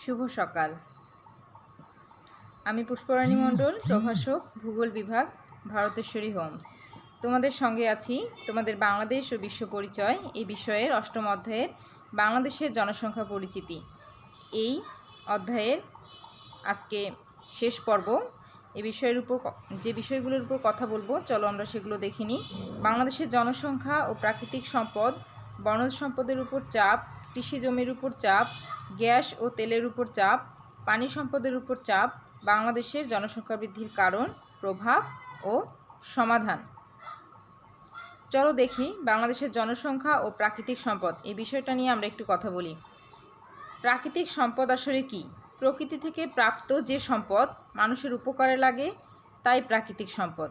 শুভ সকাল। আমি পুষ্পরানী মণ্ডল, প্রভাষক, ভূগোল বিভাগ, ভারতেশ্বরী হোমস। তোমাদের সঙ্গে আছি তোমাদের বাংলাদেশ ও বিশ্ব পরিচয় এই বিষয়ের অষ্টম অধ্যায়ের বাংলাদেশের জনসংখ্যা পরিচিতি। এই অধ্যায়ের আজকে শেষ পর্ব। এই বিষয়ের উপর যে বিষয়গুলোর উপর কথা বলবো, চলো আমরা সেগুলো দেখে নিই। বাংলাদেশের জনসংখ্যা ও প্রাকৃতিক সম্পদ, বনজ সম্পদের উপর চাপ, কৃষি জমির উপর চাপ, গ্যাস ও তেলের উপর চাপ, পানি সম্পদের উপর চাপ, বাংলাদেশের জনসংখ্যা বৃদ্ধির কারণ, প্রভাব ও সমাধান। চলো দেখি বাংলাদেশের জনসংখ্যা ও প্রাকৃতিক সম্পদ এই বিষয়টা নিয়ে আমরা একটু কথা বলি। প্রাকৃতিক সম্পদ আসলে কি? প্রকৃতি থেকে প্রাপ্ত যে সম্পদ মানুষের উপকারে লাগে তাই প্রাকৃতিক সম্পদ।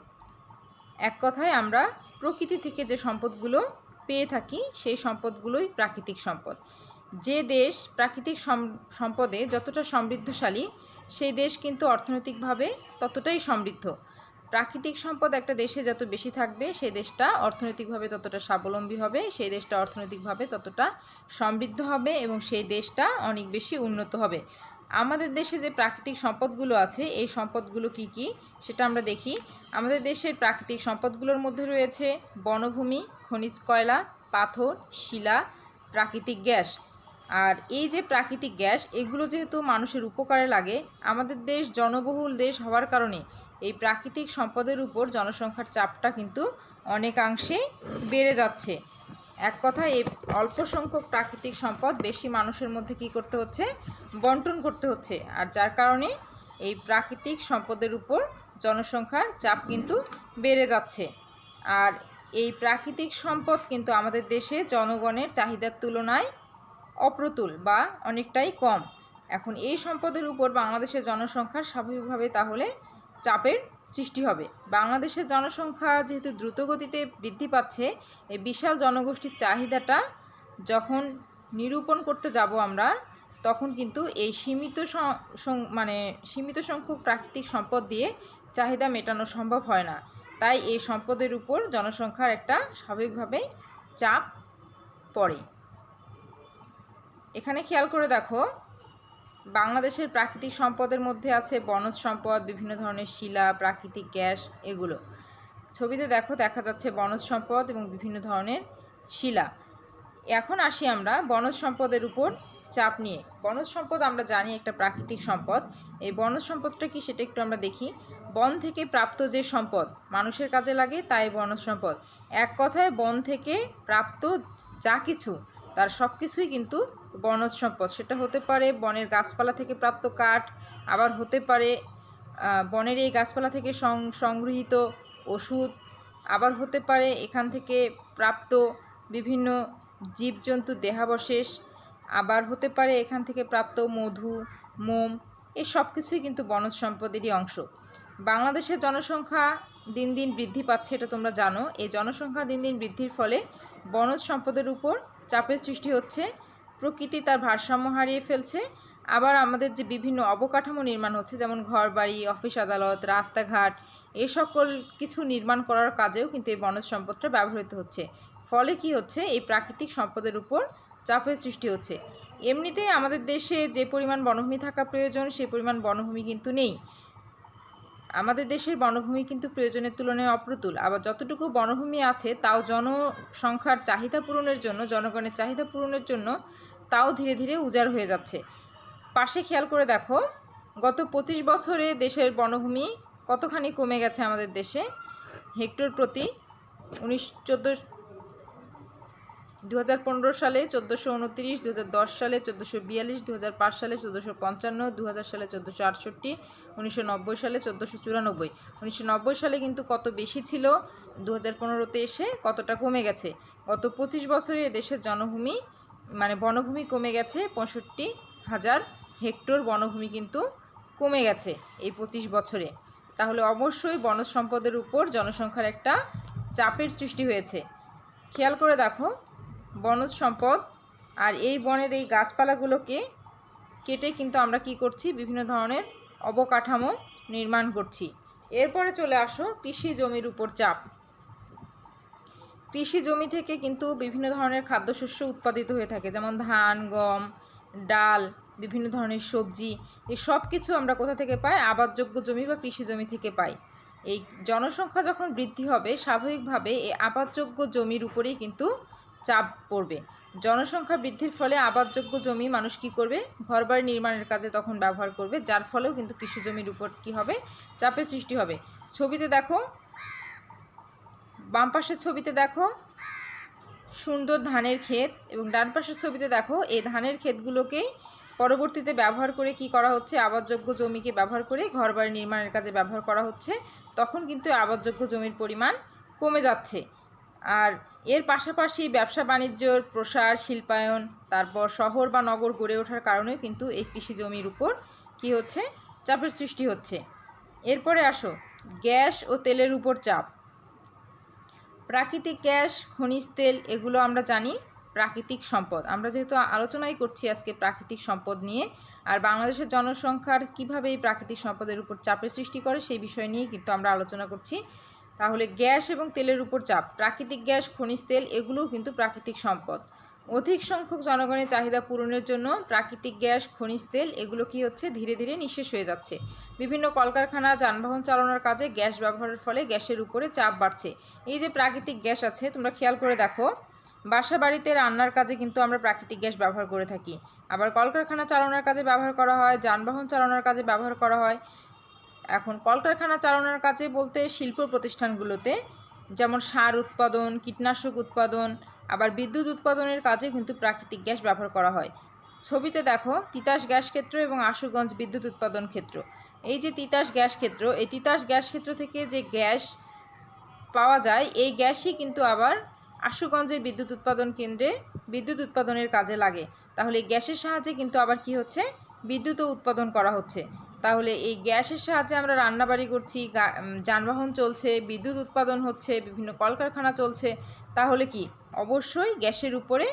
এক কথায় আমরা প্রকৃতি থেকে যে সম্পদগুলো পেয়ে থাকি সেই সম্পদগুলোই প্রাকৃতিক সম্পদ। যে দেশ প্রাকৃতিক সম্পদে যতটা সমৃদ্ধশালী সেই দেশ কিন্তু অর্থনৈতিকভাবে ততটাই সমৃদ্ধ। প্রাকৃতিক সম্পদ একটা দেশে যত বেশি থাকবে সেই দেশটা অর্থনৈতিকভাবে ততটা স্বাবলম্বী হবে, সেই দেশটা অর্থনৈতিকভাবে ততটা সমৃদ্ধ হবে এবং সেই দেশটা অনেক বেশি উন্নত হবে। আমাদের দেশে যে প্রাকৃতিক সম্পদগুলো আছে এই সম্পদগুলো কি কি সেটা আমরা দেখি। আমাদের দেশের প্রাকৃতিক সম্পদগুলোর মধ্যে রয়েছে বনভূমি, খনিজ কয়লা, পাথর, শিলা, প্রাকৃতিক গ্যাস। আর এই যে প্রাকৃতিক গ্যাস এগুলো যেহেতু মানুষের উপকারে লাগে, আমাদের দেশ জনবহুল দেশ হওয়ার কারণে এই প্রাকৃতিক সম্পদের উপর জনসংখ্যার চাপটা কিন্তু অনেকাংশে বেড়ে যাচ্ছে। এক কথায় এই অল্প সংখ্যক প্রাকৃতিক সম্পদ বেশি মানুষের মধ্যে কি করতে হচ্ছে, বন্টন করতে হচ্ছে। আর যার কারণে এই প্রাকৃতিক সম্পদের উপর জনসংখ্যার চাপ কিন্তু বেড়ে যাচ্ছে। আর এই প্রাকৃতিক সম্পদ কিন্তু আমাদের দেশে জনগণের চাহিদার তুলনায় অপ্রতুল বা অনেকটাই কম। এখন এই সম্পদের উপর বাংলাদেশের জনসংখ্যার স্বাভাবিকভাবে তাহলে চাপের সৃষ্টি হবে। বাংলাদেশের জনসংখ্যা যেহেতু দ্রুতগতিতে বৃদ্ধি পাচ্ছে, এই বিশাল জনগোষ্ঠীর চাহিদাটা যখন নিরূপণ করতে যাব আমরা, তখন কিন্তু এই সীমিত সংখ্যক প্রাকৃতিক সম্পদ দিয়ে চাহিদা মেটানো সম্ভব হয় না। তাই এই সম্পদের উপর জনসংখ্যার একটা স্বাভাবিকভাবে চাপ পড়ে। এখানে খেয়াল করে দেখো, বাংলাদেশের প্রাকৃতিক সম্পদের মধ্যে আছে বনজ সম্পদ, বিভিন্ন ধরনের শিলা, প্রাকৃতিক গ্যাস। এগুলো ছবিতে দেখা যাচ্ছে বনজ সম্পদ এবং বিভিন্ন ধরনের শিলা। এখন আসি আমরা বনজ সম্পদের উপর চাপ নিয়ে। বনজ সম্পদ আমরা জানি একটা প্রাকৃতিক সম্পদ। এই বনজ সম্পদটা কি সেটা একটু আমরা দেখি। বন থেকে প্রাপ্ত যে সম্পদ মানুষের কাজে লাগে তাই বনজ সম্পদ। এক কথায় বন থেকে প্রাপ্ত যা কিছু তার সব কিছুই কিন্তু বনজ সম্পদ। সেটা হতে পারে বনের গাছপালা থেকে প্রাপ্ত কাঠ, আবার হতে পারে বনের এই গাছপালা থেকে সংগৃহীত ওষুধ, আবার হতে পারে এখান থেকে প্রাপ্ত বিভিন্ন জীবজন্তুর দেহাবশেষ, আবার হতে পারে এখান থেকে প্রাপ্ত মধু, মোম। এই সব কিছুই কিন্তু বনজ সম্পদেরই অংশ। বাংলাদেশের জনসংখ্যা দিন দিন বৃদ্ধি পাচ্ছে, এটা তোমরা জানো। এই জনসংখ্যা দিন দিন বৃদ্ধির ফলে বনজ সম্পদের উপর চাপের সৃষ্টি হচ্ছে। প্রকৃতি তার ভারসাম্য হারিয়ে ফেলছে। আবার আমাদের যে বিভিন্ন অবকাঠামো নির্মাণ হচ্ছে, যেমন ঘরবাড়ি, অফিস আদালত, রাস্তাঘাট, এই সকল কিছু নির্মাণ করার কাজেও কিন্তু এই বনজ সম্পদটা ব্যবহৃত হচ্ছে। ফলে কি হচ্ছে, এই প্রাকৃতিক সম্পদের উপর চাপের সৃষ্টি হচ্ছে। এমনিতেই আমাদের দেশে যে পরিমাণ বনভূমি থাকা প্রয়োজন সেই পরিমাণ বনভূমি কিন্তু নেই। আমাদের দেশের বনভূমি কিন্তু প্রয়োজনের তুলনায় অপ্রতুল। আবার যতটুকু বনভূমি আছে তাও জনসংখ্যার চাহিদা পূরণের জন্য, জনগণের চাহিদা পূরণের জন্য তাও ধীরে ধীরে উজাড় হয়ে যাচ্ছে। পাশে খেয়াল করে দেখো, গত 25 বছরে দেশের বনভূমি কতখানি কমে গেছে আমাদের দেশে। হেক্টর প্রতি 2015 সালে 1429, 2010 সালে 1442, 2005 সালে 1455, 2000 সালে 1468, 1990 সালে 1494। 1990 সালে কিন্তু কত বেশি ছিল, 2015তে এসে কতটা কমে গেছে। গত 25 বছরে দেশের বনভূমি কমে গেছে 65,000 হেক্টর বনভূমি কিন্তু কমে গেছে এই 25 বছরে। তাহলে অবশ্যই বনজ সম্পদের উপর জনসংখ্যার একটা চাপের সৃষ্টি হয়েছে। খেয়াল করে দেখো, বনজ সম্পদ আর এই বনের এই গাছপালাগুলোকে কেটে কিন্তু আমরা কি করছি, বিভিন্ন ধরনের অবকাঠামো নির্মাণ করছি। এরপরে চলে আসো কৃষি জমির উপর চাপ। কৃষি জমি থেকে কিন্তু বিভিন্ন ধরনের খাদ্যশস্য উৎপাদিত হয়ে থাকে, যেমন ধান, গম, ডাল, বিভিন্ন ধরনের সবজি, এই সব কিছু আমরা কোথা থেকে পাই? আবাদযোগ্য জমি বা কৃষি জমি থেকে পাই। এই জনসংখ্যা যখন বৃদ্ধি হবে স্বাভাবিকভাবে এই আবাদযোগ্য জমির উপরেই কিন্তু চাপ পড়বে। জনসংখ্যা বৃদ্ধির ফলে আবাদযোগ্য জমি মানুষ কী করবে? ঘরবাড়ি নির্মাণের কাজে তখন ব্যবহার করবে, যার ফলেও কিন্তু কৃষি জমির উপর কী হবে? চাপের সৃষ্টি হবে। ছবিতে দেখো, বাম পাশের ছবিতে দেখো সুন্দর ধানের ক্ষেত, এবং ডান পাশের ছবিতে দেখো এই ধানের ক্ষেতগুলোকেই পরবর্তীতে ব্যবহার করে কি করা হচ্ছে? আবাদযোগ্য জমিকে ব্যবহার করে ঘরবাড়ি নির্মাণের কাজে ব্যবহার করা হচ্ছে। তখন কিন্তু আবাদযোগ্য জমির পরিমাণ কমে যাচ্ছে। আর এর পাশাপাশি ব্যবসা বাণিজ্যর প্রসার, শিল্পায়ন, তারপর শহর বা নগর গড়ে ওঠার কারণেও কিন্তু এই কৃষি জমির উপর কি হচ্ছে? চাপের সৃষ্টি হচ্ছে। এরপরে আসো গ্যাস ও তেলের উপর চাপ। প্রাকৃতিক গ্যাস, খনিজ তেল এগুলো আমরা জানি প্রাকৃতিক সম্পদ। আমরা যেহেতু আলোচনাই করছি আজকে প্রাকৃতিক সম্পদ নিয়ে, আর বাংলাদেশের জনসংখ্যার কিভাবে এই প্রাকৃতিক সম্পদের উপর চাপের সৃষ্টি করে সেই বিষয় নিয়েই কিন্তু আমরা আলোচনা করছি। তাহলে গ্যাস এবং তেলের উপর চাপ, প্রাকৃতিক গ্যাস, খনিজ তেল এগুলোও কিন্তু প্রাকৃতিক সম্পদ। অধিক সংখ্যক জনগণের চাহিদা পূরণের জন্য প্রাকৃতিক গ্যাস, খনিজ তেল এগুলো কি হচ্ছে? ধীরে ধীরে নিঃশেষ হয়ে যাচ্ছে। বিভিন্ন কলকারখানা, যানবাহন চালানোর কাজে গ্যাস ব্যবহারের ফলে গ্যাসের উপরে চাপ বাড়ছে। এই যে প্রাকৃতিক গ্যাস আছে, তোমরা খেয়াল করে দেখো, বাসা বাড়িতে রান্নার কাজে কিন্তু আমরা প্রাকৃতিক গ্যাস ব্যবহার করে থাকি। আবার কলকারখানা চালানোর কাজে ব্যবহার করা হয়, যানবাহন চালানোর কাজে ব্যবহার করা হয়। এখন কলকারখানা চালানোর কাজে বলতে শিল্প প্রতিষ্ঠানগুলোতে যেমন সার উৎপাদন, কীটনাশক উৎপাদন, আবার বিদ্যুৎ উৎপাদনের কাজে কিন্তু প্রাকৃতিক গ্যাস ব্যবহার করা হয়। ছবিতে দেখো তিতাস গ্যাস ক্ষেত্র এবং আশুগঞ্জ বিদ্যুৎ উৎপাদন ক্ষেত্র। এই যে তিতাস গ্যাস ক্ষেত্র, এই তিতাস গ্যাস ক্ষেত্র থেকে যে গ্যাস পাওয়া যায় এই গ্যাসই কিন্তু আবার আশুগঞ্জের বিদ্যুৎ উৎপাদন কেন্দ্রে বিদ্যুৎ উৎপাদনের কাজে লাগে। তাহলে এই গ্যাসের সাহায্যে কিন্তু আবার কি হচ্ছে? বিদ্যুৎও উৎপাদন করা হচ্ছে। তাহলে এই গ্যাসের সাহায্যে আমরা রান্নাবাড়ি করছি, যানবাহন চলছে, বিদ্যুৎ উৎপাদন হচ্ছে, বিভিন্ন কলকারখানা চলছে। তাহলে কি অবশ্যই গ্যাসের উপরে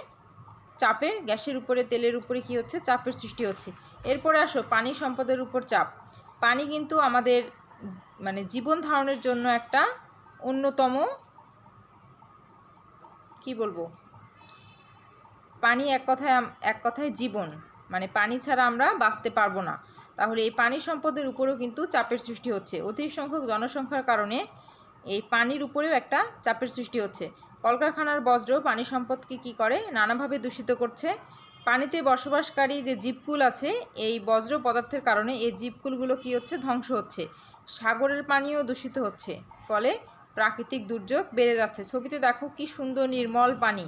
চাপের, গ্যাসের উপরে, তেলের উপরে কি হচ্ছে? চাপের সৃষ্টি হচ্ছে। এরপরে আসো পানি সম্পদের উপর চাপ। পানি কিন্তু আমাদের মানে জীবন ধারণের জন্য একটা অন্যতম কি বলবো, পানি এক কথায় জীবন, মানে পানি ছাড়া আমরা বাঁচতে পারবো না। তাহলে এই পানি সম্পদের উপরেও কিন্তু চাপের সৃষ্টি হচ্ছে। অধিক সংখ্যক জনসংখ্যার কারণে এই পানির উপরেও একটা চাপের সৃষ্টি হচ্ছে। কলকারখানার বজ্র পানি সম্পদকে কী করে? নানাভাবে দূষিত করছে। পানিতে বসবাসকারী যে জীবকুল আছে এই বজ্র পদার্থের কারণে এই জীবকুলগুলো কী হচ্ছে? ধ্বংস হচ্ছে। সাগরের পানিও দূষিত হচ্ছে, ফলে প্রাকৃতিক দুর্যোগ বেড়ে যাচ্ছে। ছবিতে দেখো কি সুন্দর নির্মল পানি,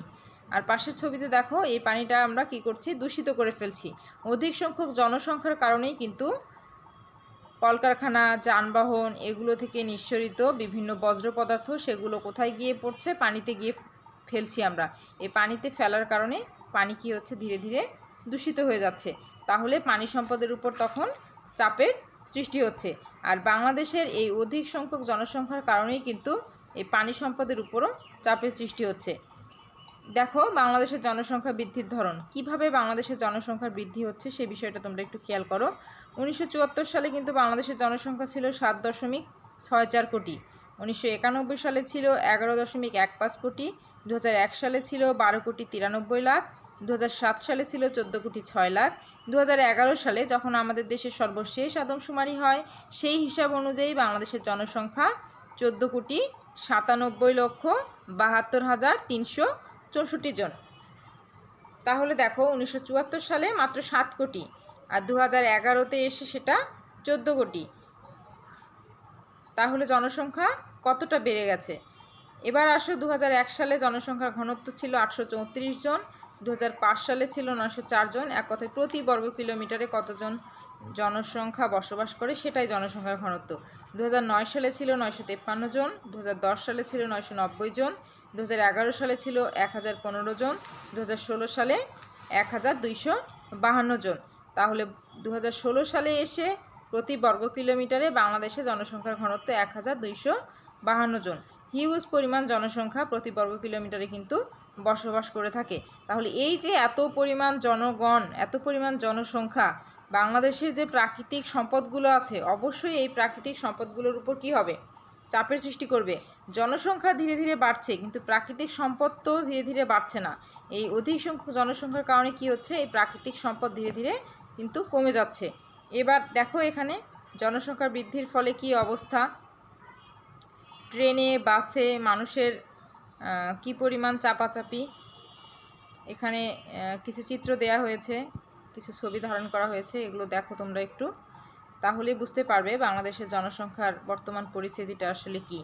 আর পাশের ছবিতে দেখো এই পানিটা আমরা কি করছি? দূষিত করে ফেলছি। অধিক সংখ্যক জনসংখ্যার কারণেই কিন্তু কলকারখানা, যানবাহন এগুলো থেকে নিঃসরিত বিভিন্ন বজ্র পদার্থ সেগুলো কোথায় গিয়ে পড়ছে? পানিতে গিয়ে ফেলছি আমরা। এই পানিতে ফেলার কারণে পানি কি হচ্ছে? ধীরে ধীরে দূষিত হয়ে যাচ্ছে। তাহলে পানি সম্পদের উপর তখন চাপের সৃষ্টি হচ্ছে। আর বাংলাদেশের এই অধিক সংখ্যক জনসংখ্যার কারণেই কিন্তু এই পানি সম্পদের উপরও চাপের সৃষ্টি হচ্ছে। দেখো বাংলাদেশের জনসংখ্যা বৃদ্ধির ধরন, কিভাবে বাংলাদেশের জনসংখ্যা বৃদ্ধি হচ্ছে সে বিষয়টা তোমরা একটু খেয়াল করো। 1974 সালে কিন্তু বাংলাদেশের জনসংখ্যা ছিল 7.64 কোটি। 1991 সালে ছিল 11.15 কোটি। 2001 সালে ছিল 12.93 কোটি। 2007 সালে ছিল 14.06 কোটি। 2011 সালে যখন আমাদের দেশের সর্বশেষ আদমশুমারি হয় সেই হিসাব অনুযায়ী বাংলাদেশের জনসংখ্যা 14,97,72,364 জন। তাহলে দেখো 1974 সালে মাত্র 7 কোটি, আর 2011-তে এসে সেটা 14 কোটি। তাহলে জনসংখ্যা কতটা বেড়ে গেছে। এবার আসো 2001 সালে জনসংখ্যার ঘনত্ব ছিল 834 জন, 2005 সালে ছিল 904 জন। এক কথায় প্রতি বর্গ কিলোমিটারে কতজন জনসংখ্যা বসবাস করে সেটাই জনসংখ্যার ঘনত্ব। 2009 সালে ছিল 953 জন, 2010 সালে ছিল 990 জন, 2011 সালে ছিল 1015 জন, 2016 সালে 1252 জন। তাহলে 2016 সালে এসে প্রতি বর্গ কিলোমিটারে বাংলাদেশে জনসংখ্যার ঘনত্ব 1252 জন। হিউজ পরিমাণ জনসংখ্যা প্রতি বর্গ কিলোমিটারে কিন্তু বসবাস করে থাকে। তাহলে এই যে এত পরিমাণ জনগণ, এত পরিমাণ জনসংখ্যা, বাংলাদেশের যে প্রাকৃতিক সম্পদগুলো আছে অবশ্যই এই প্রাকৃতিক সম্পদগুলোর উপর কী হবে? চাপের সৃষ্টি করবে। জনসংখ্যা ধীরে ধীরে বাড়ছে কিন্তু প্রাকৃতিক সম্পদ তো ধীরে ধীরে বাড়ছে না। এই অধিক সংখ্যক জনসংখ্যার কারণে কি হচ্ছে? এই প্রাকৃতিক সম্পদ ধীরে ধীরে কিন্তু কমে যাচ্ছে। এবার দেখো এখানে জনসংখ্যা বৃদ্ধির ফলে কি অবস্থা, ট্রেনে বাসে মানুষের কি পরিমাণ চাপাচাপি। এখানে কিছু চিত্র দেয়া হয়েছে, কিছু ছবি ধারণ করা হয়েছে, এগুলো দেখো তোমরা একটু, তাহলে বুঝতে পারবে বাংলাদেশের জনসংখ্যার বর্তমান পরিস্থিতিটা আসলে কি।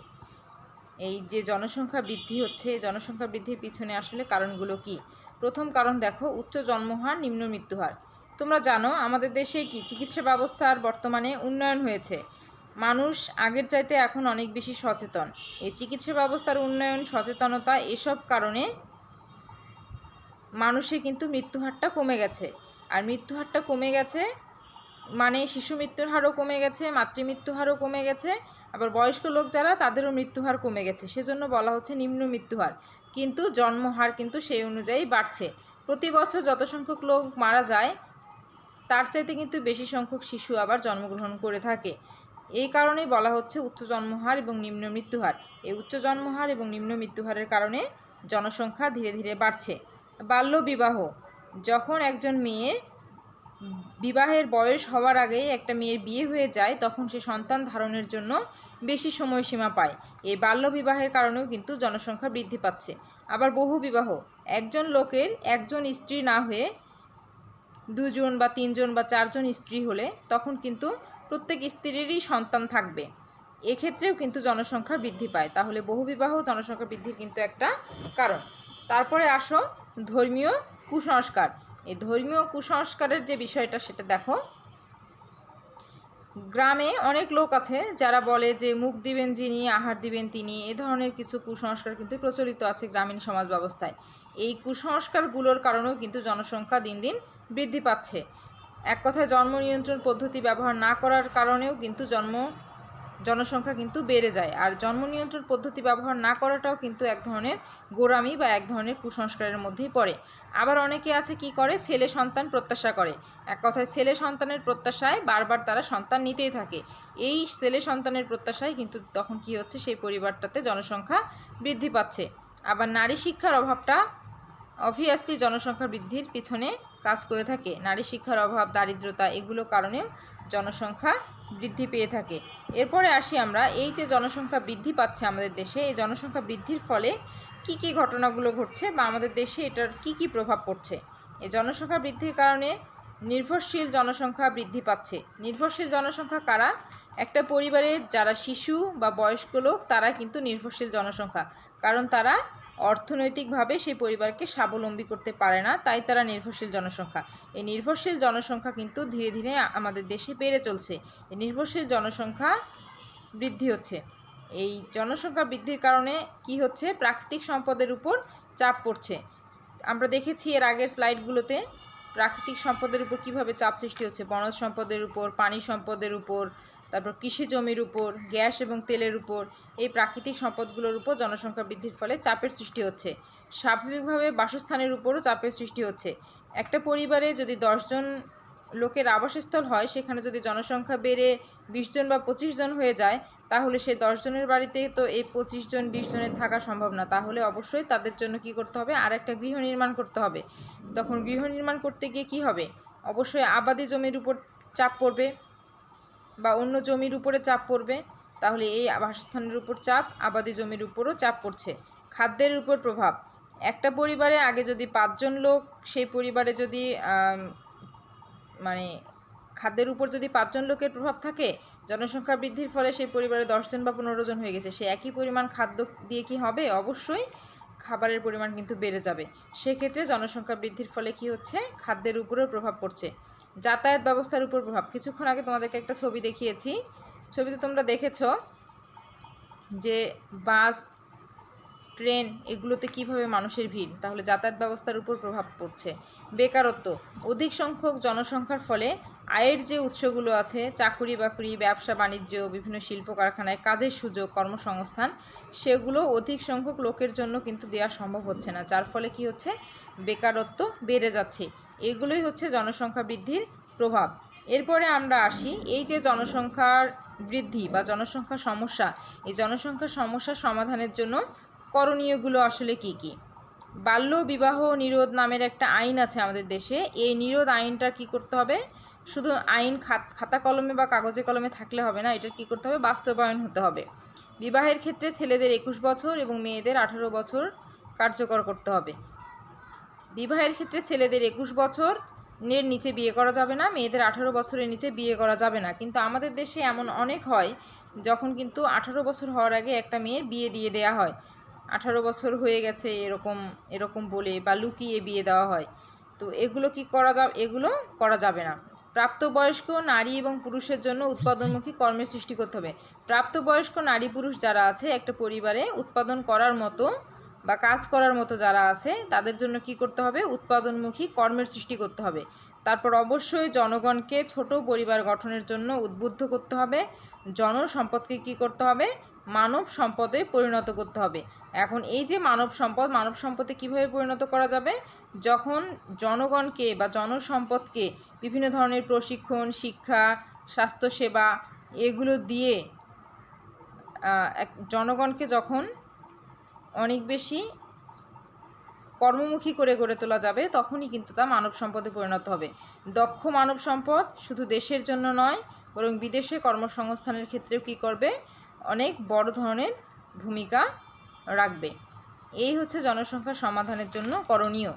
এই যে জনসংখ্যা বৃদ্ধি হচ্ছে, জনসংখ্যা বৃদ্ধির পিছনে আসলে কারণগুলো কি। প্রথম কারণ দেখো, উচ্চ জন্মহার নিম্ন মৃত্যুহার। তোমরা জানো আমাদের দেশে কি চিকিৎসা ব্যবস্থার বর্তমানে উন্নয়ন হয়েছে, মানুষ আগের চাইতে এখন অনেক বেশি সচেতন। এই চিকিৎসা ব্যবস্থার উন্নয়ন, সচেতনতা, এসব কারণে মানুষের কিন্তু মৃত্যুহারটা কমে গেছে। আর মৃত্যুহারটা কমে গেছে মানে শিশু মৃত্যুর হারও কমে গেছে, মাতৃমৃত্যু হারও কমে গেছে, আবার বয়স্ক লোক যারা তাদেরও মৃত্যুহার কমে গেছে, সেজন্য বলা হচ্ছে নিম্ন মৃত্যুহার। কিন্তু জন্মহার কিন্তু সেই অনুযায়ী বাড়ছে। প্রতি বছর যত সংখ্যক লোক মারা যায় তার চাইতে কিন্তু বেশি সংখ্যক শিশু আবার জন্মগ্রহণ করে থাকে। এই কারণেই বলা হচ্ছে উচ্চ জন্মহার এবং নিম্ন মৃত্যুহার। এই উচ্চ জন্মহার এবং নিম্ন মৃত্যুহারের কারণে জনসংখ্যা ধীরে ধীরে বাড়ছে। বাল্যবিবাহ, যখন একজন মেয়ের বিবাহের বয়স হওয়ার আগেই একটা মেয়ের বিয়ে হয়ে যায়, তখন সে সন্তান ধারণের জন্য বেশি সময়সীমা পায়। এই বাল্যবিবাহের কারণেও কিন্তু জনসংখ্যা বৃদ্ধি পাচ্ছে। আবার বহুবিবাহ, একজন লোকের একজন স্ত্রী না হয়ে দুজন বা তিনজন বা চারজন স্ত্রী হলে তখন কিন্তু প্রত্যেক স্ত্রীরই সন্তান থাকবে, এক্ষেত্রেও কিন্তু জনসংখ্যা বৃদ্ধি পায়। তাহলে বহুবিবাহ জনসংখ্যা বৃদ্ধির কিন্তু একটা কারণ। তারপরে আসো ধর্মীয় কুসংস্কার। এই ধর্মীয় কুসংস্কারের যে বিষয়টা সেটা দেখো, গ্রামে অনেক লোক আছে যারা বলে যে মুখ দিবেন যিনি আহার দিবেন তিনি, এ ধরনের কিছু কুসংস্কার কিন্তু প্রচলিত আছে গ্রামীণ সমাজ ব্যবস্থায়। এই কুসংস্কারগুলোর কারণেও কিন্তু জনসংখ্যা দিন দিন বৃদ্ধি পাচ্ছে। এক কথায় জন্ম নিয়ন্ত্রণ পদ্ধতি ব্যবহার না করার কারণেও কিন্তু জনসংখ্যা কিন্তু বেড়ে যায়। আর জন্ম নিয়ন্ত্রণ পদ্ধতি ব্যবহার না করাটাও কিন্তু এক ধরনের গোঁড়ামি বা এক ধরনের কুসংস্কারের মধ্যেই পড়ে। আবার অনেকে আছে কি করে, ছেলে সন্তান প্রত্যাশা করে। এক কথায় ছেলে সন্তানের প্রত্যাশায় বারবার তারা সন্তান নিতেই থাকে। এই ছেলে সন্তানের প্রত্যাশায় কিন্তু তখন কি হচ্ছে, সেই পরিবারটাতে জনসংখ্যা বৃদ্ধি পাচ্ছে। আবার নারী শিক্ষার অভাবটা অবভিয়াসলি জনসংখ্যা বৃদ্ধির পিছনে কাজ করে থাকে। নারী শিক্ষার অভাব, দারিদ্রতা, এগুলো কারণেও জনসংখ্যা বৃদ্ধি পেয়ে থাকে। এরপরে আসি আমরা, এই যে জনসংখ্যা বৃদ্ধি পাচ্ছে আমাদের দেশে, এই জনসংখ্যা বৃদ্ধির ফলে কি কি ঘটনাগুলো ঘটছে বা আমাদের দেশে এটার কি কি প্রভাব পড়ছে। এই জনসংখ্যা বৃদ্ধির কারণে নির্ভরশীল জনসংখ্যা বৃদ্ধি পাচ্ছে। নির্ভরশীল জনসংখ্যা কারা? একটা পরিবারে যারা শিশু বা বয়স্ক লোক তারা কিন্তু নির্ভরশীল জনসংখ্যা, কারণ তারা অর্থনৈতিকভাবে সেই পরিবারকে স্বাবলম্বী করতে পারে না, তাই তারা নির্ভরশীল জনসংখ্যা। এই নির্ভরশীল জনসংখ্যা কিন্তু ধীরে ধীরে আমাদের দেশে বেড়ে চলছে। এই নির্ভরশীল জনসংখ্যা বৃদ্ধি হচ্ছে। এই জনসংখ্যা বৃদ্ধির কারণে কি হচ্ছে, প্রাকৃতিক সম্পদের উপর চাপ পড়ছে। আমরা দেখেছি এর আগের স্লাইডগুলোতে প্রাকৃতিক সম্পদের উপর কীভাবে চাপ সৃষ্টি হচ্ছে, বনজ সম্পদের উপর, পানি সম্পদের উপর, তারপর কৃষি জমির উপর, গ্যাস এবং তেলের উপর, এই প্রাকৃতিক সম্পদগুলোর উপর জনসংখ্যা বৃদ্ধির ফলে চাপের সৃষ্টি হচ্ছে। স্বাভাবিকভাবে বাসস্থানের উপরও চাপের সৃষ্টি হচ্ছে। একটা পরিবারে যদি 10 জন লোকের আবাসস্থল হয়, সেখানে যদি জনসংখ্যা বেড়ে 20 জন বা 25 জন হয়ে যায়, তাহলে সেই 10 জনের বাড়িতে তো এই 25 জন 20 জনের থাকা সম্ভব না। তাহলে অবশ্যই তাদের জন্য কি করতে হবে, আর একটা গৃহ নির্মাণ করতে হবে। তখন গৃহ নির্মাণ করতে গিয়ে কি হবে, অবশ্যই আবাদি জমির উপর চাপ পড়বে বা অন্য জমির উপরে চাপ পড়বে। তাহলে এই বাসস্থানের উপর চাপ, আবাদি জমির উপরও চাপ পড়ছে। খাদ্যের উপর প্রভাব, একটা পরিবারে আগে যদি 5 জন লোক, সেই পরিবারে যদি মানে খাদ্যের উপর যদি 5 জন লোকের প্রভাব থাকে, জনসংখ্যা বৃদ্ধির ফলে সেই পরিবারে 10 জন বা 15 জন হয়ে গেছে, সে একই পরিমাণ খাদ্য দিয়ে কি হবে, অবশ্যই খাবারের পরিমাণ কিন্তু বেড়ে যাবে। সেক্ষেত্রে জনসংখ্যা বৃদ্ধির ফলে কি হচ্ছে, খাদ্যের উপরেও প্রভাব পড়ছে। যাতায়াত ব্যবস্থার উপর প্রভাব, কিছুক্ষণ আগে তোমাদেরকে একটা ছবি দেখিয়েছি, ছবিতে তোমরা দেখেছো যে বাস, ট্রেন, এগুলোতে কিভাবে মানুষের ভিড়, তাহলে যাতায়াত ব্যবস্থার উপর প্রভাব পড়ছে। বেকারত্ব, অধিক সংখ্যক জনসংখ্যার ফলে আয়ের যে উৎসগুলো আছে, চাকরি বাকরি, ব্যবসা বাণিজ্য, বিভিন্ন শিল্প কারখানায় কাজের সুযোগ, কর্মসংস্থান, সেগুলো অধিক সংখ্যক লোকের জন্য কিন্তু দেওয়া সম্ভব হচ্ছে না, যার ফলে কি হচ্ছে, বেকারত্ব বেড়ে যাচ্ছে। এগুলোই হচ্ছে জনসংখ্যা বৃদ্ধির প্রভাব। এরপরে আমরা আসি, এই যে জনসংখ্যার বৃদ্ধি বা জনসংখ্যার সমস্যা, এই জনসংখ্যার সমস্যার সমাধানের জন্য করণীয়গুলো আসলে কি কি। বাল্য বিবাহ নিরোধ নামের একটা আইন আছে আমাদের দেশে। এই নিরোধ আইনটা কি করতে হবে, শুধু আইন খাতা কলমে বা কাগজে কলমে থাকলে হবে না, এটার কী করতে হবে, বাস্তবায়ন হতে হবে। বিবাহের ক্ষেত্রে ছেলেদের 21 বছর এবং মেয়েদের 18 বছর কার্যকর করতে হবে। বিবাহের ক্ষেত্রে ছেলেদের 21 বছরের নিচে বিয়ে করা যাবে না, মেয়েদের 18 বছরের নিচে বিয়ে করা যাবে না। কিন্তু আমাদের দেশে এমন অনেক হয় যখন কিন্তু 18 বছর হওয়ার আগে একটা মেয়ের বিয়ে দিয়ে দেওয়া হয়, 18 বছর হয়ে গেছে এরকম বলে, বা লুকিয়ে বিয়ে দেওয়া হয়। তো এগুলো এগুলো করা যাবে না। প্রাপ্তবয়স্ক নারী এবং পুরুষের জন্য উৎপাদনমুখী কর্মের সৃষ্টি করতে হবে। প্রাপ্তবয়স্ক নারী পুরুষ যারা আছে একটা পরিবারে উৎপাদন করার মতো বা কাজ করার মতো যারা আছে তাদের জন্য কি করতে হবে, উৎপাদনমুখী কর্মের সৃষ্টি করতে হবে। তারপর অবশ্যই জনগণকে ছোট পরিবার গঠনের জন্য উদ্বুদ্ধ করতে হবে। জনসম্পদকে কি করতে হবে, মানব সম্পদে পরিণত করতে হবে। এখন এই যে মানব সম্পদে কিভাবে পরিণত করা যাবে, যখন জনগণকে বা জনসম্পদকে বিভিন্ন ধরনের প্রশিক্ষণ, শিক্ষা, স্বাস্থ্যসেবা এগুলো দিয়ে জনগণকে যখন অনেক বেশি কর্মমুখী করে গড়ে তোলা যাবে, তখনই কিন্তু তা মানব সম্পদে পরিণত হবে। দক্ষ মানব সম্পদ শুধু দেশের জন্য নয়, বরং বিদেশে কর্মসংস্থানের ক্ষেত্রেও কী করবে, অনেক বড় ধরনের ভূমিকা রাখবে। এই হচ্ছে জনসংখ্যা সমাধানের জন্য করণীয়।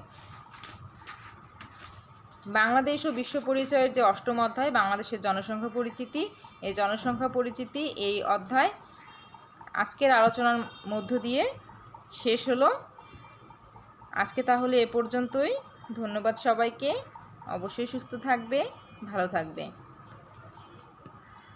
বাংলাদেশ ও বিশ্ব পরিচয়ের যে 8ম অধ্যায়, বাংলাদেশের জনসংখ্যা পরিচিতি, এই জনসংখ্যা পরিচিতি এই অধ্যায় আজকের আলোচনার মধ্য দিয়ে শেষ হলো। আজকে তাহলে এ পর্যন্তই। ধন্যবাদ সবাইকে। অবশ্যই সুস্থ থাকবে, ভালো থাকবে।